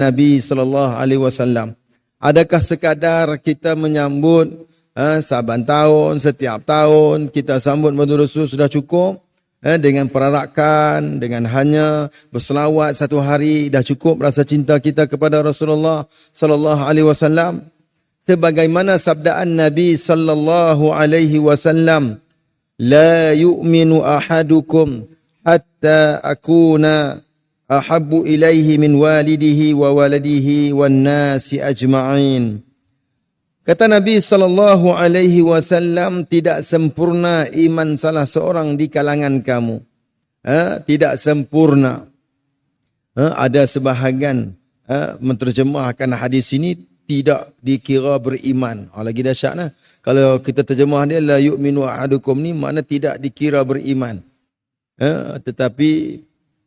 Nabi sallallahu alaihi wasallam. Adakah sekadar kita menyambut saban tahun, setiap tahun kita sambut Maulid Rasul sudah cukup? Dengan perarakan, dengan hanya berselawat satu hari dah cukup rasa cinta kita kepada Rasulullah sallallahu alaihi wasallam? Sebagaimana sabdaan Nabi sallallahu alaihi wasallam, la yu'minu ahadukum hatta akuna ahabbu ilaihi min walidihi wa waladihi wan nasi ajma'in. Kata Nabi sallallahu alaihi wasallam, tidak sempurna iman salah seorang di kalangan kamu. Tidak sempurna. Ada sebahagian menterjemahkan hadis ini tidak dikira beriman. Lagi dahsyatlah. Kalau kita terjemah dia la yu'minu ahadukum ni makna tidak dikira beriman. Tetapi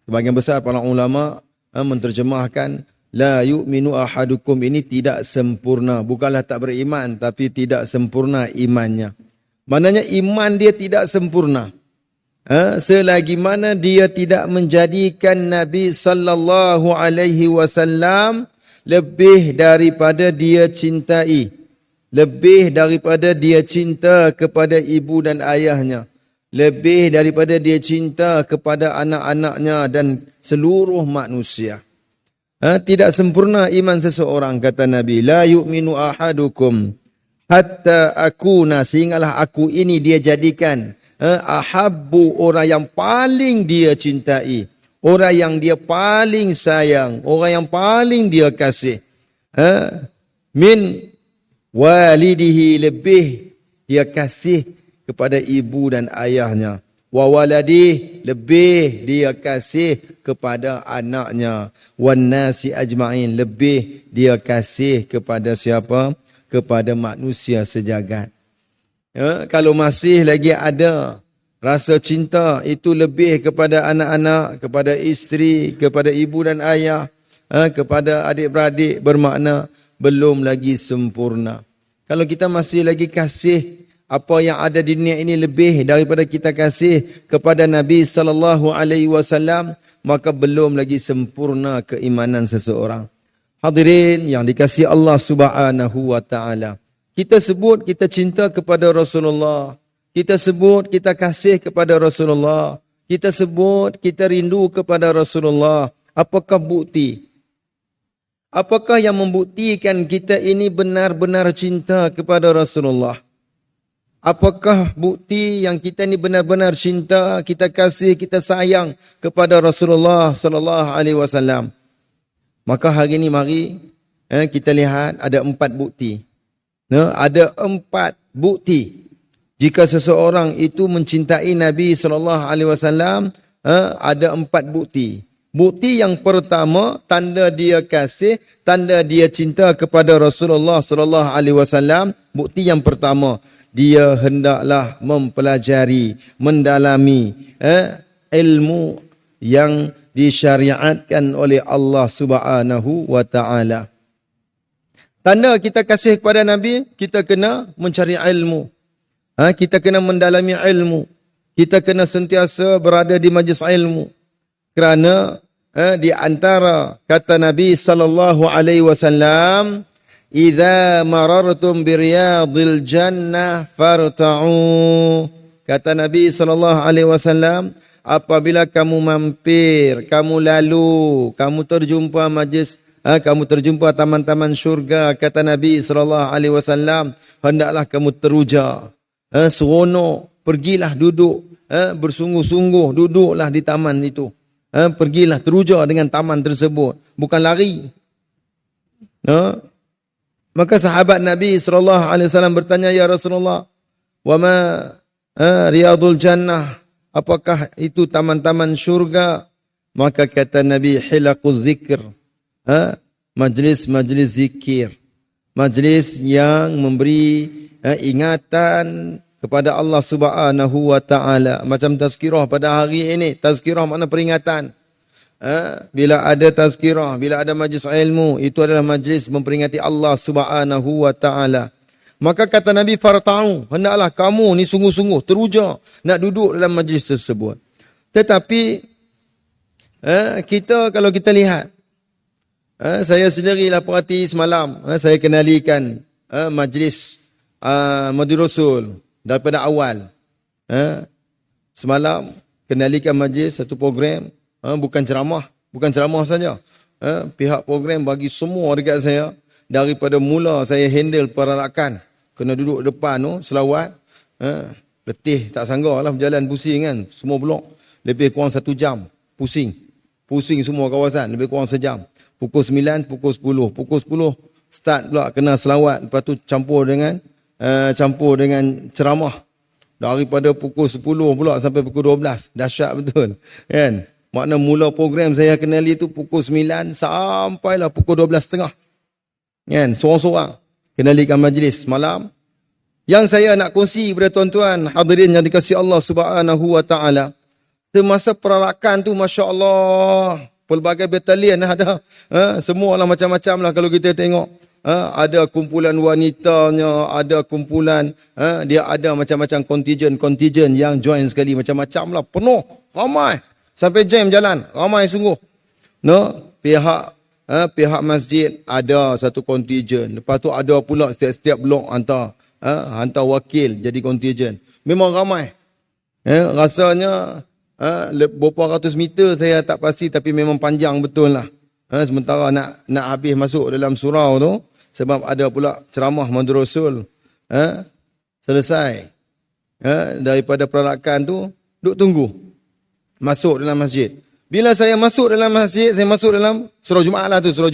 sebahagian besar para ulama menterjemahkan la yu'minu ahadukum ini tidak sempurna. Bukanlah tak beriman, tapi tidak sempurna imannya. Maknanya iman dia tidak sempurna. Selagi mana dia tidak menjadikan Nabi sallallahu alaihi wasallam lebih daripada dia cintai. Lebih daripada dia cinta kepada ibu dan ayahnya. Lebih daripada dia cinta kepada anak-anaknya dan seluruh manusia. Tidak sempurna iman seseorang, kata Nabi. La yu'minu ahadukum hatta akuna, sehinggalah aku ini dia jadikan ahabbu, orang yang paling dia cintai, orang yang dia paling sayang, orang yang paling dia kasih. Min walidihi, lebih dia kasih kepada ibu dan ayahnya. Wa waladih, lebih dia kasih kepada anaknya. Wan nasi ajma'in, lebih dia kasih kepada siapa? Kepada manusia sejagat. Kalau masih lagi ada rasa cinta itu lebih kepada anak-anak, kepada isteri, kepada ibu dan ayah, kepada adik-beradik, bermakna belum lagi sempurna. Kalau kita masih lagi kasih apa yang ada di dunia ini lebih daripada kita kasih kepada Nabi sallallahu alaihi wasallam, maka belum lagi sempurna keimanan seseorang. Hadirin yang dikasihi Allah Subhanahu wa taala. Kita sebut kita cinta kepada Rasulullah. Kita sebut kita kasih kepada Rasulullah. Kita sebut kita rindu kepada Rasulullah. Apakah bukti? Apakah yang membuktikan kita ini benar-benar cinta kepada Rasulullah? Apakah bukti yang kita ini benar-benar cinta, kita kasih, kita sayang kepada Rasulullah sallallahu alaihi wasallam? Maka hari ini mari kita lihat ada 4 bukti. Ada 4 bukti jika seseorang itu mencintai Nabi sallallahu alaihi wasallam. Ada 4 bukti. Bukti yang pertama, tanda dia kasih, tanda dia cinta kepada Rasulullah sallallahu alaihi wasallam. Bukti yang pertama, dia hendaklah mempelajari, mendalami ilmu yang disyariatkan oleh Allah Subhanahu wa taala. Tanda kita kasih kepada Nabi, kita kena mencari ilmu. Kita kena mendalami ilmu. Kita kena sentiasa berada di majlis ilmu. Kerana di antara kata Nabi sallallahu alaihi wasallam, "Idza marartum bi riyadil jannah farta'u." Kata Nabi sallallahu alaihi wasallam, apabila kamu mampir, kamu lalu, kamu terjumpa majlis, kamu terjumpa taman-taman syurga, kata Nabi sallallahu alaihi wasallam, hendaklah kamu teruja, seronok, pergilah duduk, bersungguh-sungguh duduklah di taman itu. Pergilah teruja dengan taman tersebut, bukan lari. Maka sahabat Nabi sallallahu alaihi wasallam bertanya, ya Rasulullah, wa ma riyadul jannah? Apakah itu taman-taman syurga? Maka kata Nabi, hilaquz zikr. Majlis-majlis zikir. Majlis yang memberi ingatan kepada Allah Subhanahu wa taala. Macam tazkirah pada hari ini. Tazkirah makna peringatan. Bila ada tazkirah, bila ada majlis ilmu, itu adalah majlis memperingati Allah Subhanahu wa taala. Maka kata Nabi, farta'u, hendaklah kamu ni sungguh-sungguh teruja nak duduk dalam majlis tersebut. Tetapi kita kalau kita lihat Saya sendirilah perhati semalam. Saya kenalikan majlis Madhi Rasul daripada awal. Semalam kenalikan majlis satu program. Bukan ceramah saja. Pihak program bagi semua dekat saya. Daripada mula saya handle perarakan. Kena duduk depan selawat. Letih tak sanggup lah berjalan pusing kan. Semua blok. Lebih kurang 1 jam. Pusing semua kawasan. Lebih kurang sejam. Pukul 9, pukul 10. Pukul 10 start pula kena selawat. Lepas tu campur dengan ceramah. Daripada pukul 10 pula sampai pukul 12. Dahsyat betul. Kan? Makna mula program saya kenali tu pukul 9 sampailah pukul 12.30. Kan? Seorang-seorang. Kenalikan majlis malam. Yang saya nak kongsi kepada tuan-tuan hadirin yang dikasihi Allah Subhanahu wa taala. Semasa perarakan tu masya-Allah, pelbagai batalion ada. Semualah macam-macam lah kalau kita tengok. Ada kumpulan wanitanya, ada kumpulan, dia ada macam-macam kontijen yang join sekali macam-macam lah, penuh, ramai. Sampai jam jalan, ramai sungguh. Pihak masjid ada satu kontijen. Lepas tu ada pula setiap blok hantar wakil jadi kontijen. Memang ramai. Rasanya berapa ratus meter saya tak pasti, tapi memang panjang betul lah. Sementara nak habis masuk dalam surau tu, sebab ada pula ceramah Madhi Rasul. Selesai. Daripada perarakan tu, duk tunggu. Masuk dalam masjid. Bila saya masuk dalam masjid, saya masuk dalam surau Jumaat lah tu, surau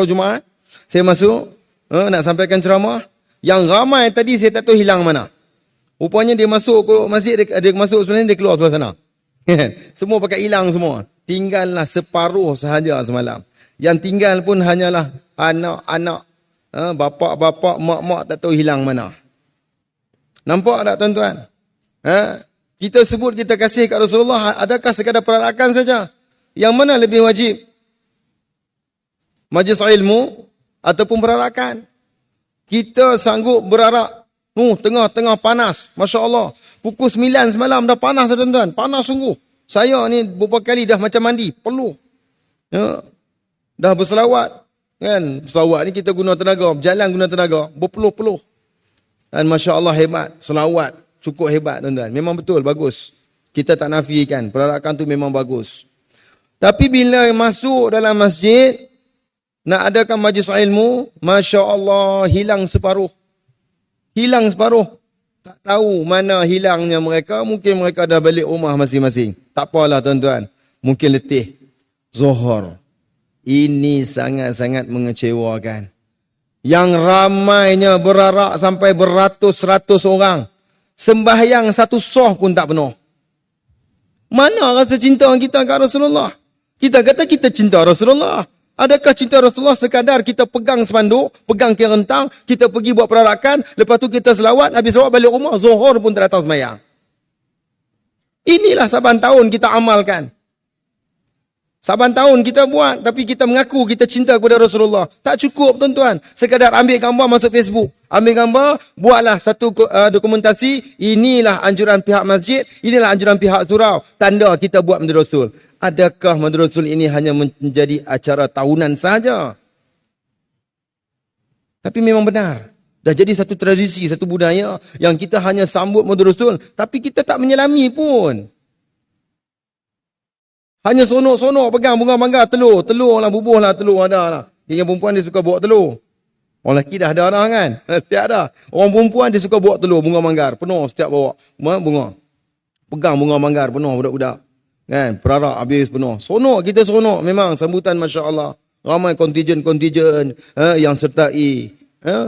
Jumaat. Saya masuk, nak sampaikan ceramah. Yang ramai tadi saya tak tahu hilang mana. Rupanya dia masuk ke masjid, dia masuk sebenarnya, dia keluar sebelah sana. Semua pakai hilang semua. Tinggallah separuh sahaja semalam. Yang tinggal pun hanyalah anak-anak, bapak-bapak, mak-mak tak tahu hilang mana. Nampak tak tuan-tuan? Kita sebut kita kasih kat Rasulullah, adakah sekadar perarakan saja? Yang mana lebih wajib? Majlis ilmu ataupun perarakan? Kita sanggup berarak. Tengah-tengah panas. Masya Allah. Pukul 9 semalam dah panas tuan-tuan. Panas sungguh. Saya ni beberapa kali dah macam mandi. Peluh. Dah berselawat. Kan? Selawat ni kita guna tenaga. Berjalan guna tenaga. Berpeluh-peluh. Dan Masya Allah hebat. Selawat. Cukup hebat tuan-tuan. Memang betul. Bagus. Kita tak nafikan. Perarakan tu memang bagus. Tapi bila masuk dalam masjid, nak adakan majlis ilmu, Masya Allah, hilang separuh. Tak tahu mana hilangnya mereka. Mungkin mereka dah balik rumah masing-masing. Tak apalah tuan-tuan. Mungkin letih. Zuhur. Ini sangat-sangat mengecewakan. Yang ramainya berarak sampai beratus-ratus orang. Sembahyang satu soh pun tak penuh. Mana rasa cinta kita kat Rasulullah? Kita kata kita cinta Rasulullah. Adakah cinta Rasulullah sekadar kita pegang spanduk, pegang kerentang, kita pergi buat perarakan, lepas tu kita selawat, habis selawat balik rumah, zuhur pun tak datang sembahyang. Inilah saban tahun kita amalkan. Saban tahun kita buat, tapi kita mengaku kita cinta kepada Rasulullah. Tak cukup tuan-tuan. Sekadar ambil gambar masuk Facebook. Ambil gambar, buatlah satu dokumentasi. Inilah anjuran pihak masjid, inilah anjuran pihak surau. Tanda kita buat Madhi Rasul. Adakah Madhi Rasul ini hanya menjadi acara tahunan sahaja? Tapi memang benar. Dah jadi satu tradisi, satu budaya yang kita hanya sambut Madhi Rasul. Tapi kita tak menyelami pun. Hanya sonok-sonok pegang bunga mangga, telur lah, bubuh lah, telur ada lah. Yang perempuan dia suka bawa telur. Orang lelaki dah ada kan? Siap dah. Orang perempuan dia suka bawa telur, bunga manggar. Penuh setiap bawa bunga. Pegang bunga manggar, penuh budak-budak. Kan? Perarak habis penuh. Sonok, kita sonok. Memang sambutan Masya Allah. Ramai kontijen-kontijen yang sertai.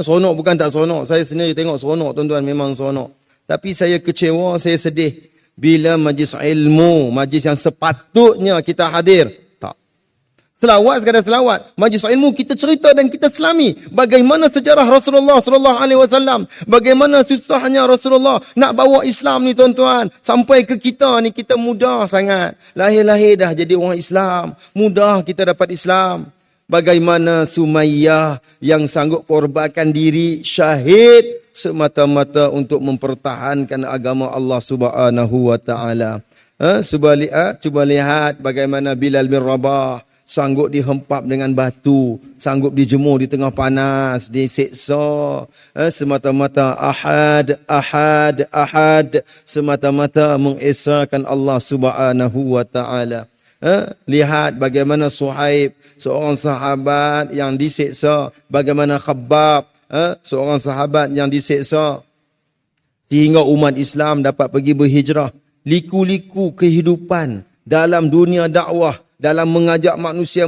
Sonok bukan tak sonok. Saya sendiri tengok sonok tuan-tuan, memang sonok. Tapi saya kecewa, saya sedih. Bila majlis ilmu, majlis yang sepatutnya kita hadir. Tak. Selawat sekadar selawat. Majlis ilmu kita cerita dan kita selami. Bagaimana sejarah Rasulullah SAW. Bagaimana susahnya Rasulullah nak bawa Islam ni tuan-tuan. Sampai ke kita ni, kita mudah sangat. Lahir-lahir dah jadi orang Islam. Mudah kita dapat Islam. Bagaimana Sumayyah yang sanggup korbankan diri syahid semata-mata untuk mempertahankan agama Allah Subhanahu wa taala. Cuba lihat bagaimana Bilal bin Rabah sanggup dihempap dengan batu, sanggup dijemur di tengah panas, diseksa, semata-mata ahad, semata-mata mengesahkan Allah Subhanahu wa taala. Lihat bagaimana Suhaib, seorang sahabat yang diseksa, bagaimana Khabbab, seorang sahabat yang diseksa, sehingga umat Islam dapat pergi berhijrah. Liku-liku kehidupan dalam dunia dakwah, dalam mengajak manusia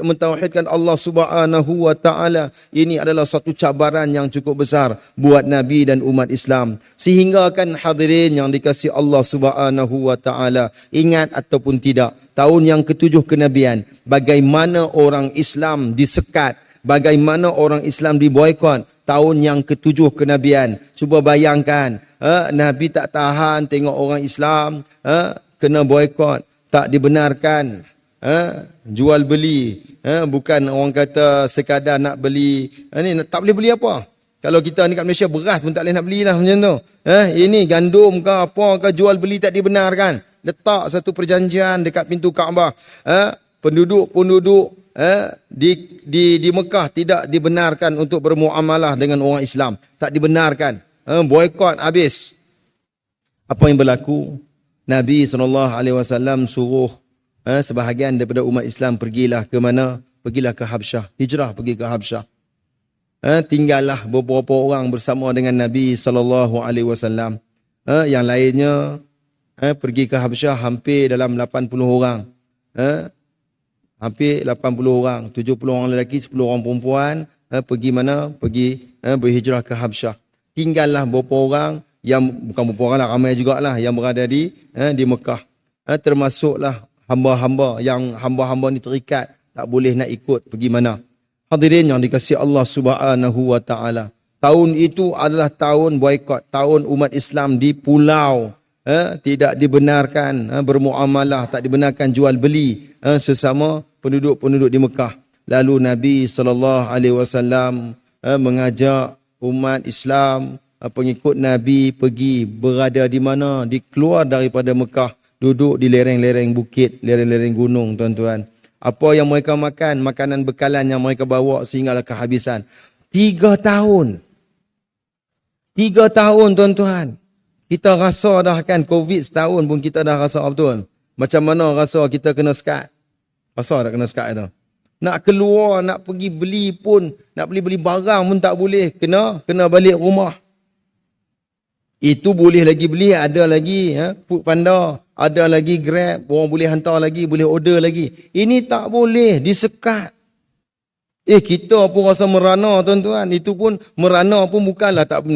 mentauhidkan Allah Subhanahu wa taala. Ini adalah satu cabaran yang cukup besar buat Nabi dan umat Islam. Sehingga kan hadirin yang dikasihi Allah Subhanahu wa taala, ingat ataupun tidak, tahun yang ke-7 kenabian, bagaimana orang Islam disekat, bagaimana orang Islam diboikot. Tahun yang ke-7 kenabian. Cuba bayangkan, Nabi tak tahan tengok orang Islam kena boikot, tak dibenarkan, jual beli, bukan orang kata sekadar nak beli, ni tak boleh beli apa. Kalau kita ni kat Malaysia, beras pun tak boleh nak belilah macam tu. Ini gandum ke apa ke, jual beli tak dibenarkan. Letak satu perjanjian dekat pintu Kaabah. Penduduk di Mekah tidak dibenarkan untuk bermuamalah dengan orang Islam. Tak dibenarkan. Boikot habis. Apa yang berlaku? Nabi SAW suruh sebahagian daripada umat Islam pergilah ke mana? Pergilah ke Habsyah. Hijrah pergi ke Habsyah. Tinggallah beberapa orang bersama dengan Nabi SAW. Yang lainnya pergi ke Habsyah hampir dalam 80 orang. Hampir 80 orang, 70 orang lelaki, 10 orang perempuan, pergi mana? Pergi berhijrah ke Habsyah. Tinggallah beberapa orang, yang bukan beberapa orang lah, ramai jugalah yang berada di Mekah. Termasuklah hamba-hamba, yang hamba-hamba ni terikat, tak boleh nak ikut pergi mana. Hadirin yang dikasihi Allah Subhanahu wa taala. Tahun itu adalah tahun boikot, tahun umat Islam di pulau, tidak dibenarkan bermuamalah, tak dibenarkan jual beli sesama penduduk-penduduk di Mekah. Lalu Nabi SAW mengajak umat Islam, pengikut Nabi pergi berada di mana? Keluar daripada Mekah, duduk di lereng-lereng bukit, lereng-lereng gunung, tuan-tuan. Apa yang mereka makan, makanan bekalan yang mereka bawa sehinggalah kehabisan. 3 tahun. 3 tahun, tuan-tuan. Kita rasa dah kan COVID setahun pun kita dah rasa betul. Macam mana rasa kita kena sekat? Rasa dah kena sekat itu. Nak keluar, nak pergi beli pun, nak beli barang pun tak boleh. Kena balik rumah. Itu boleh lagi beli, ada lagi Food Panda, ada lagi Grab, orang boleh hantar lagi, boleh order lagi. Ini tak boleh, disekat. Kita pun rasa merana, tuan-tuan. Itu pun merana pun bukanlah tak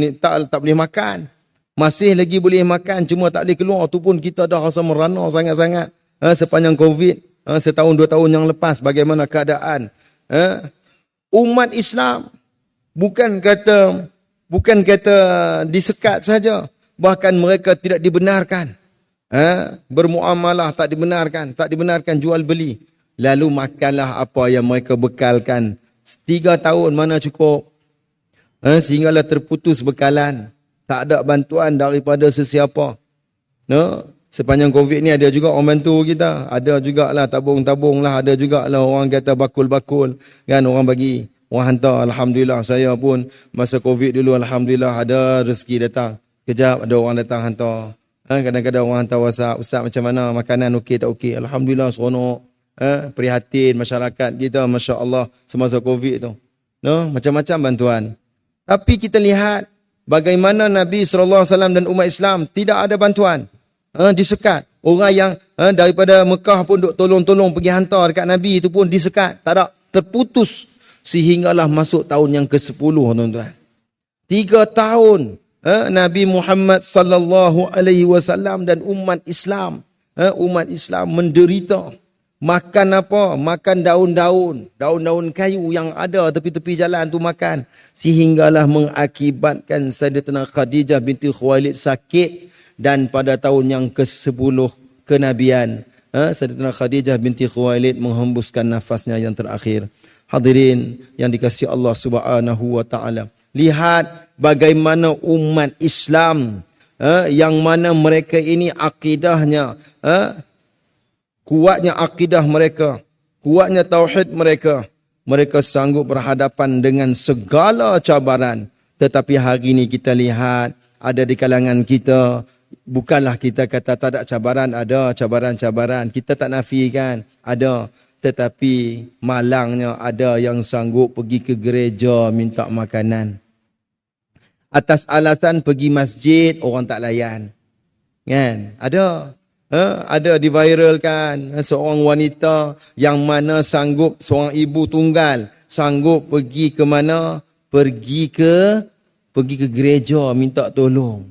boleh makan. Masih lagi boleh makan, cuma tak boleh keluar. Tu pun kita dah rasa merana sangat-sangat. Sepanjang COVID, setahun 2 tahun yang lepas, bagaimana keadaan umat Islam. Bukan kata disekat saja, bahkan mereka tidak dibenarkan bermuamalah, tak dibenarkan jual beli. Lalu makanlah apa yang mereka bekalkan. 3 tahun mana cukup, sehinggalah terputus bekalan. Tak ada bantuan daripada sesiapa. Sepanjang COVID ni ada juga orang bantu kita. Ada jugalah tabung-tabung lah. Ada jugalah orang kata bakul-bakul. Kan orang bagi, orang hantar. Alhamdulillah, saya pun masa COVID dulu, Alhamdulillah ada rezeki datang. Kejap ada orang datang hantar. Kadang-kadang orang hantar WhatsApp. Ustaz macam mana? Makanan okey tak okey? Alhamdulillah seronok. Prihatin masyarakat kita, Masya Allah, semasa COVID tu. Macam-macam bantuan. Tapi kita lihat bagaimana Nabi SAW dan umat Islam tidak ada bantuan. Disekat. Orang yang daripada Mekah pun duk tolong-tolong pergi hantar dekat Nabi itu pun disekat. Tak ada. Terputus. Sehinggalah masuk tahun yang ke-10, tuan-tuan. 3 tahun Nabi Muhammad SAW dan umat Islam menderita. Makan apa? Makan daun-daun kayu yang ada tepi-tepi jalan tu makan. Sehinggalah mengakibatkan Sayyidatina Khadijah binti Khuwailid sakit. Dan pada tahun yang ke-10 kenabian, Sayyidatina Khadijah binti Khuwailid menghembuskan nafasnya yang terakhir. Hadirin yang dikasihi Allah Subhanahu wa taala. Lihat bagaimana umat Islam yang mana mereka ini akidahnya, kuatnya akidah mereka, kuatnya tauhid mereka. Mereka sanggup berhadapan dengan segala cabaran. Tetapi hari ini kita lihat ada di kalangan kita, bukanlah kita kata tak ada cabaran, ada cabaran-cabaran. Kita tak nafikan, ada. Tetapi malangnya ada yang sanggup pergi ke gereja minta makanan. Atas alasan pergi masjid, orang tak layan. Kan? Ada. Ada diviralkan seorang wanita yang mana sanggup, seorang ibu tunggal, sanggup pergi ke mana? Pergi ke gereja minta tolong.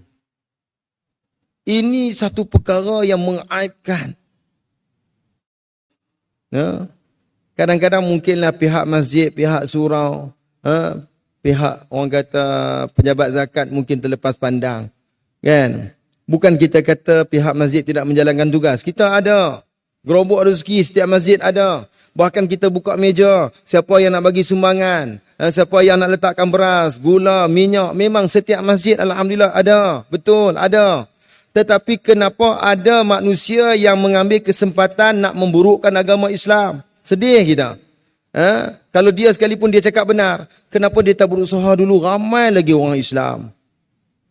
Ini satu perkara yang mengaibkan. Kadang-kadang mungkinlah pihak masjid, pihak surau, pihak orang kata pejabat zakat mungkin terlepas pandang. Kan? Bukan kita kata pihak masjid tidak menjalankan tugas. Kita ada. Gerobok rezeki setiap masjid ada. Bahkan kita buka meja. Siapa yang nak bagi sumbangan. Siapa yang nak letakkan beras, gula, minyak. Memang setiap masjid alhamdulillah ada. Betul, ada. Tetapi kenapa ada manusia yang mengambil kesempatan nak memburukkan agama Islam? Sedih kita. Kalau dia sekalipun dia cakap benar, kenapa dia tak berusaha dulu? Ramai lagi orang Islam.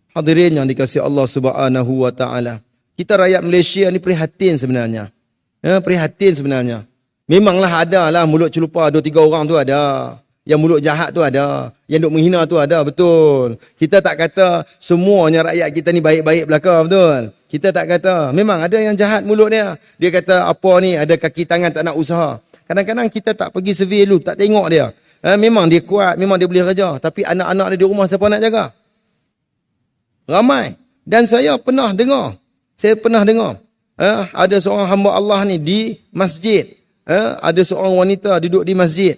Hadirin yang dikasihi Allah Subhanahu wa taala. Kita rakyat Malaysia ni prihatin sebenarnya. Prihatin sebenarnya. Memanglah ada lah mulut celupa 2-3 orang tu ada. Yang mulut jahat tu ada. Yang duk menghina tu ada, betul. Kita tak kata semuanya rakyat kita ni baik-baik belaka, betul. Kita tak kata. Memang ada yang jahat mulut dia. Dia kata apa ni, ada kaki tangan tak nak usaha. Kadang-kadang kita tak pergi survey dulu, tak tengok dia. Memang dia kuat, memang dia boleh kerja. Tapi anak-anak dia di rumah siapa nak jaga? Ramai. Dan saya pernah dengar. Ada seorang hamba Allah ni di masjid. Ada seorang wanita duduk di masjid.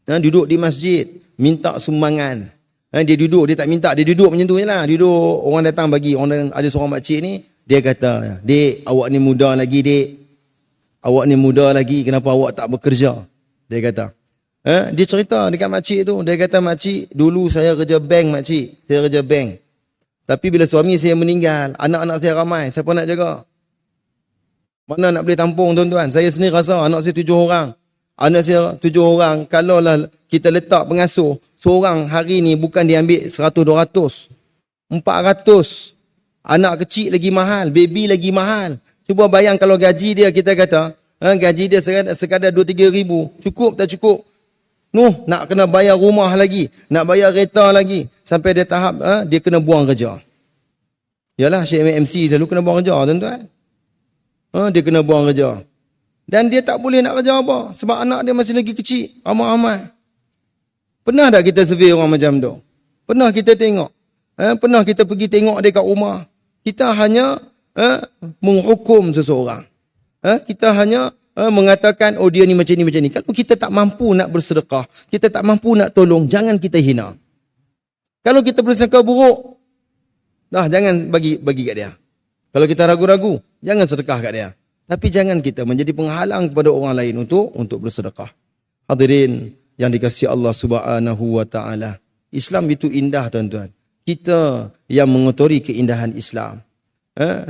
Duduk di masjid. Minta sumbangan. Dia duduk, dia tak minta. Dia duduk macam tu je lah. Duduk, orang datang bagi. Ada seorang makcik ni. Dia kata, "Dek, awak ni muda lagi, dek. Awak ni muda lagi. Kenapa awak tak bekerja?" Dia kata. Dia cerita dekat makcik tu. Dia kata, "Makcik, dulu saya kerja bank, makcik. Saya kerja bank. Tapi bila suami saya meninggal, anak-anak saya ramai. Siapa nak jaga? Mana nak boleh tampung, tuan-tuan? Saya sendiri rasa anak saya 7 orang. Anak saya 7 orang. Kalaulah kita letak pengasuh, seorang hari ni bukan diambil 100-200. 400. Anak kecil lagi mahal. Baby lagi mahal. Cuba bayang kalau gaji dia, kita kata, gaji dia sekadar 2-3 ribu. Cukup tak cukup? Nak kena bayar rumah lagi. Nak bayar kereta lagi. Sampai dia tahap, dia kena buang kerja. Yalah, Syekh MC selalu kena buang kerja, tuan-tuan. Dia kena buang kerja. Dan dia tak boleh nak kerja apa. Sebab anak dia masih lagi kecil. Amat-amat. Pernah tak kita survey orang macam tu? Pernah kita tengok? Pernah kita pergi tengok dia kat rumah? Kita hanya menghukum seseorang. Kita hanya mengatakan, oh dia ni macam ni, macam ni. Kalau kita tak mampu nak bersedekah, kita tak mampu nak tolong, jangan kita hina. Kalau kita bersangka buruk, jangan bagi kat dia. Kalau kita ragu-ragu, jangan sedekah kat dia. Tapi jangan kita menjadi penghalang kepada orang lain untuk bersedekah. Hadirin yang dikasihi Allah Subhanahu wa taala. Islam itu indah, tuan-tuan. Kita yang mengotori keindahan Islam.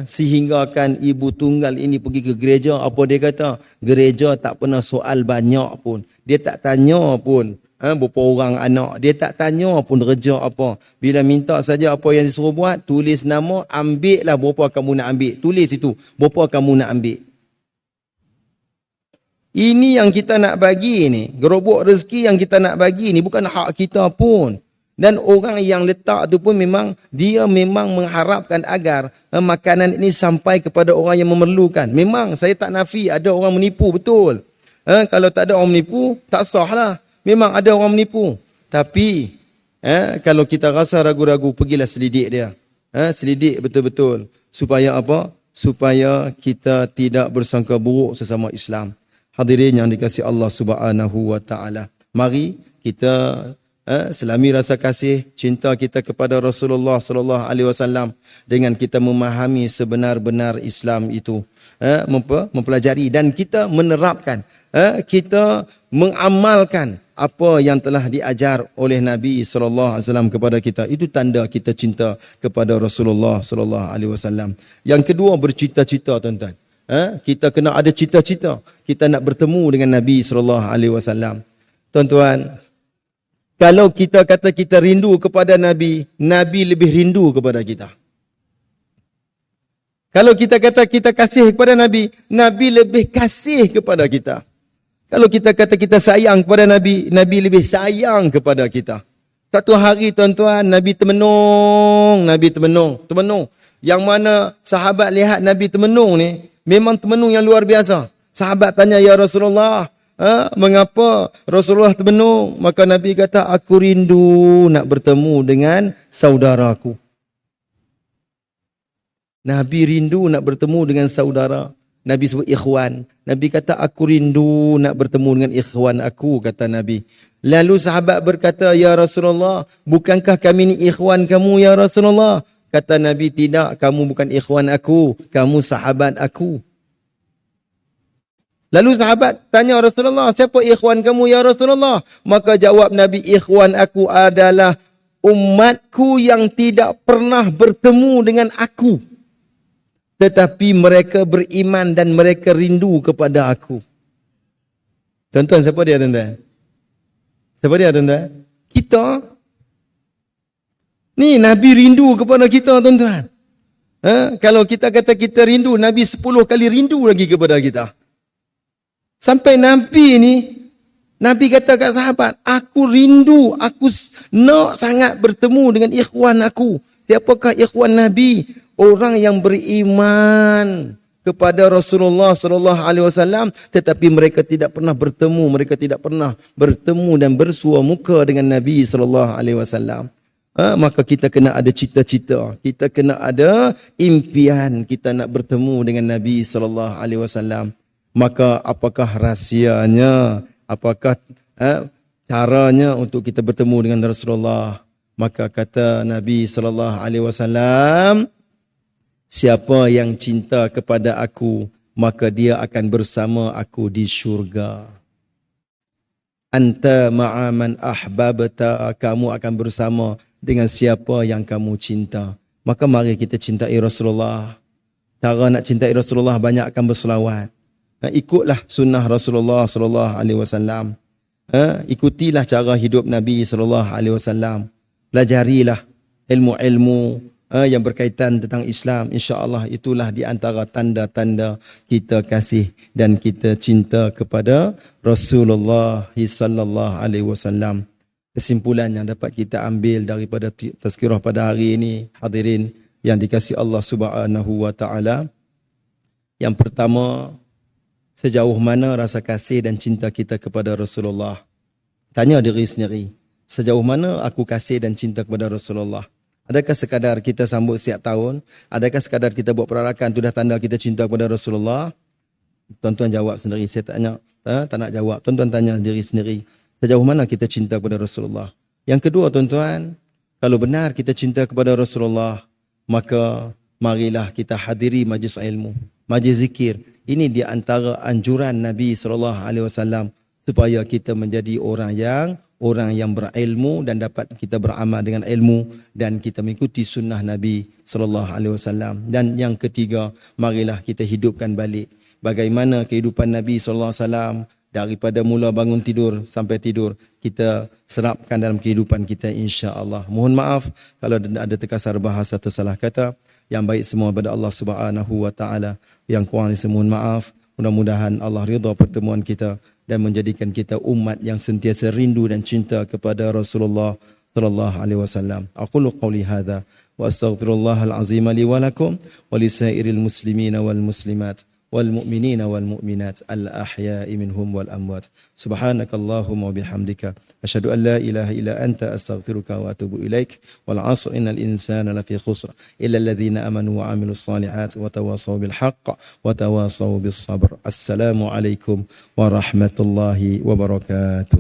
Sehingga kan ibu tunggal ini pergi ke gereja, apa dia kata? Gereja tak pernah soal banyak pun. Dia tak tanya pun berapa orang anak. Dia tak tanya pun kerja apa. Bila minta saja apa yang disuruh buat, tulis nama, ambil lah berapa kamu nak ambil. Tulis itu, berapa kamu nak ambil. Ini yang kita nak bagi ni. Gerobok rezeki yang kita nak bagi ni bukan hak kita pun. Dan orang yang letak tu pun dia memang mengharapkan agar makanan ini sampai kepada orang yang memerlukan. Memang saya tak nafi ada orang menipu, betul. Kalau tak ada orang menipu, tak sah lah. Memang ada orang menipu. Tapi kalau kita rasa ragu-ragu, pergilah selidik dia. Selidik betul-betul. Supaya apa? Supaya kita tidak bersangka buruk sesama Islam. Hadirin yang dikasihi Allah Subhanahu wa taala. Mari kita selami rasa kasih cinta kita kepada Rasulullah sallallahu alaihi wasallam dengan kita memahami sebenar-benar Islam itu, mempelajari dan kita menerapkan, kita mengamalkan apa yang telah diajar oleh Nabi sallallahu alaihi wasallam kepada kita. Itu tanda kita cinta kepada Rasulullah sallallahu alaihi wasallam. Yang kedua, bercita-cita, tuan-tuan. Kita kena ada cita-cita. Kita nak bertemu dengan Nabi SAW. Tuan-tuan, kalau kita kata kita rindu kepada Nabi, Nabi lebih rindu kepada kita. Kalau kita kata kita kasih kepada Nabi, Nabi lebih kasih kepada kita. Kalau kita kata kita sayang kepada Nabi, Nabi lebih sayang kepada kita. Satu hari tuan-tuan, Nabi termenung. Yang mana sahabat lihat Nabi termenung ni, memang termenung yang luar biasa. Sahabat tanya, ya Rasulullah, mengapa Rasulullah termenung? Maka Nabi kata, aku rindu nak bertemu dengan saudaraku. Nabi rindu nak bertemu dengan saudara. Nabi sebut ikhwan. Nabi kata, aku rindu nak bertemu dengan ikhwan aku, kata Nabi. Lalu sahabat berkata, ya Rasulullah, bukankah kami ni ikhwan kamu, ya Rasulullah? Kata Nabi, tidak, kamu bukan ikhwan aku, kamu sahabat aku. Lalu sahabat tanya Rasulullah, siapa ikhwan kamu, ya Rasulullah? Maka jawab Nabi, ikhwan aku adalah umatku yang tidak pernah bertemu dengan aku. Tetapi mereka beriman dan mereka rindu kepada aku. Tuan-tuan, siapa dia tuan-tuan? Siapa dia tuan-tuan? Kita. Ni Nabi rindu kepada kita tuan-tuan. Kalau kita kata kita rindu, Nabi 10 kali rindu lagi kepada kita. Sampai Nabi ni, Nabi kata kat sahabat, aku rindu, aku nak sangat bertemu dengan ikhwan aku. Siapakah ikhwan Nabi? Orang yang beriman kepada Rasulullah sallallahu alaihi wasallam, tetapi mereka tidak pernah bertemu dan bersua muka dengan Nabi sallallahu alaihi wasallam. Maka kita kena ada cita-cita, kita kena ada impian kita nak bertemu dengan Nabi sallallahu alaihi wasallam. Maka apakah rahsianya? Apakah caranya untuk kita bertemu dengan Rasulullah? Maka kata Nabi sallallahu alaihi wasallam, siapa yang cinta kepada aku, maka dia akan bersama aku di syurga. Anta ma'aman ahbabta, kamu akan bersama dengan siapa yang kamu cinta. Maka mari kita cintai Rasulullah. Cara nak cintai Rasulullah, banyakkan berselawat. Ikutlah sunnah Rasulullah sallallahu alaihi wasallam. Ikutilah cara hidup Nabi sallallahu alaihi wasallam. Pelajarilah ilmu-ilmu yang berkaitan tentang Islam. InsyaAllah itulah di antara tanda-tanda kita kasih dan kita cinta kepada Rasulullah sallallahu alaihi wasallam. Kesimpulan yang dapat kita ambil daripada tazkirah pada hari ini, hadirin yang dikasihi Allah Subhanahu wa taala. Yang pertama, sejauh mana rasa kasih dan cinta kita kepada Rasulullah? Tanya diri sendiri, sejauh mana aku kasih dan cinta kepada Rasulullah? Adakah sekadar kita sambut setiap tahun? Adakah sekadar kita buat perarakan, itu dah tanda kita cinta kepada Rasulullah? Tuan-tuan jawab sendiri. Saya tak nak jawab. Tuan-tuan tanya diri sendiri. Sejauh mana kita cinta kepada Rasulullah? Yang kedua tuan-tuan, kalau benar kita cinta kepada Rasulullah, maka marilah kita hadiri majlis ilmu, majlis zikir. Ini di antara anjuran Nabi SAW supaya kita menjadi orang yang berilmu dan dapat kita beramal dengan ilmu dan kita mengikuti sunnah Nabi SAW. Dan yang ketiga, marilah kita hidupkan balik bagaimana kehidupan Nabi SAW daripada mula bangun tidur sampai tidur, kita serapkan dalam kehidupan kita insya-Allah. Mohon maaf kalau ada terkasar bahasa atau salah kata. Yang baik semua pada Allah Subhanahu wa taala. Yang kurang mohon maaf. Mudah-mudahan Allah ridha pertemuan kita dan menjadikan kita umat yang sentiasa rindu dan cinta kepada Rasulullah sallallahu alaihi wasallam. Aqulu qouli hadza wa astaghfirullahal azim li wa lakum wa lisairil muslimina wal muslimat wal mu'minina wal mu'minat al ahya'i minhum wal amwat. Subhanakallahumma wa bihamdika asyhadu an la ilaha illa anta astaghfiruka wa atubu ilaik. Wal 'asr innal insana lafi khusr illa alladhina amanu wa 'amilus salihat wa tawasaw bil haqq wa tawasaw bis sabr. Assalamu alaikum warahmatullahi wabarakatuh.